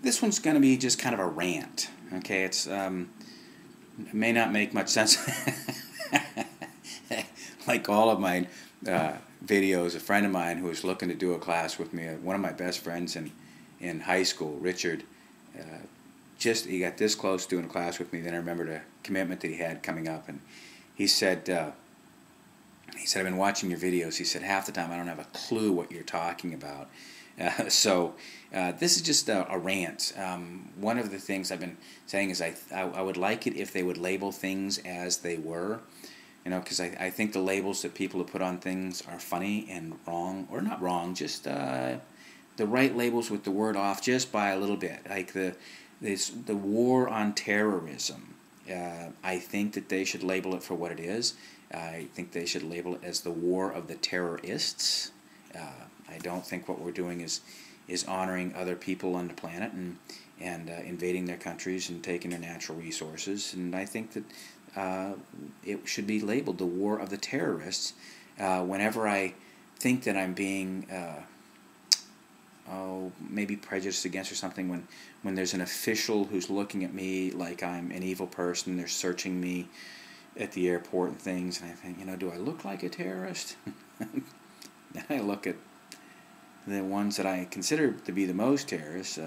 This one's going to be just kind of a rant. Okay, it may not make much sense. Like all of my videos, a friend of mine who was looking to do a class with me, one of my best friends in high school, Richard, he got this close to doing a class with me. Then I remembered a commitment that he had coming up, and he said, I've been watching your videos. He said, half the time I don't have a clue what you're talking about. So this is just a rant. One of the things I've been saying is I would like it if they would label things as they were, because I think the labels that people have put on things are funny and wrong, or not wrong, just the right labels with the word off just by a little bit. Like the war on terrorism. I think that they should label it for what it is. I think they should label it as the war of the terrorists. I don't think what we're doing is honoring other people on the planet and invading their countries and taking their natural resources. And I think that it should be labeled the war of the terrorists. Whenever I think that I'm being maybe prejudiced against or something, when there's an official who's looking at me like I'm an evil person, they're searching me at the airport and things, and I think, do I look like a terrorist? Then I look at the ones that I consider to be the most terrorists,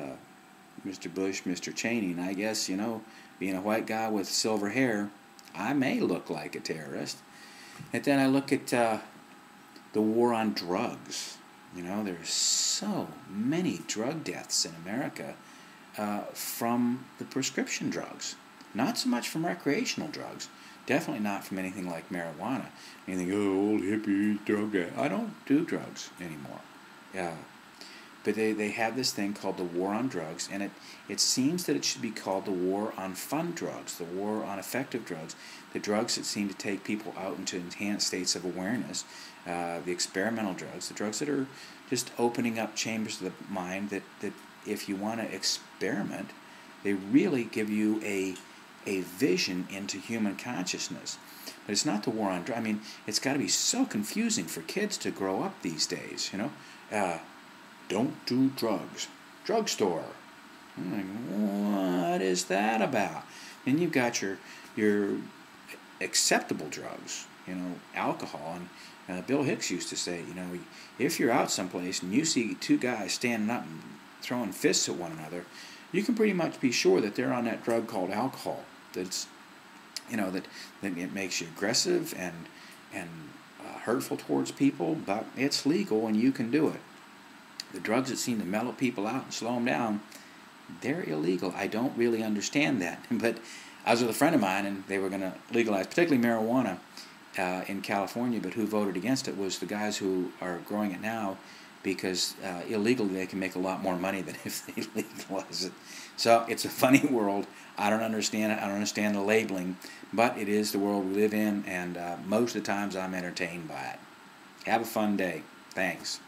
Mr. Bush, Mr. Cheney, and I guess, being a white guy with silver hair, I may look like a terrorist. And then I look at the war on drugs. There's so many drug deaths in America from the prescription drugs. Not so much from recreational drugs. Definitely not from anything like marijuana. Anything, old hippie drug death. I don't do drugs anymore. But they have this thing called the war on drugs, and it seems that it should be called the war on fun drugs, the war on effective drugs, the drugs that seem to take people out into enhanced states of awareness, the experimental drugs, the drugs that are just opening up chambers of the mind that if you want to experiment, they really give you a vision into human consciousness. But it's not the war on drugs. I mean, it's got to be so confusing for kids to grow up these days, don't do drugs. Drugstore. I'm like, what is that about? And you've got your acceptable drugs, alcohol. And Bill Hicks used to say, if you're out someplace and you see two guys standing up and throwing fists at one another, you can pretty much be sure that they're on that drug called alcohol. That's, that it makes you aggressive and hurtful towards people, but it's legal and you can do it. The drugs that seem to mellow people out and slow them down, they're illegal. I don't really understand that. But I was with a friend of mine, and they were going to legalize, particularly marijuana, in California, but who voted against it was the guys who are growing it now, because illegally they can make a lot more money than if they legalize it. So it's a funny world. I don't understand it. I don't understand the labeling, but it is the world we live in, and most of the times I'm entertained by it. Have a fun day. Thanks.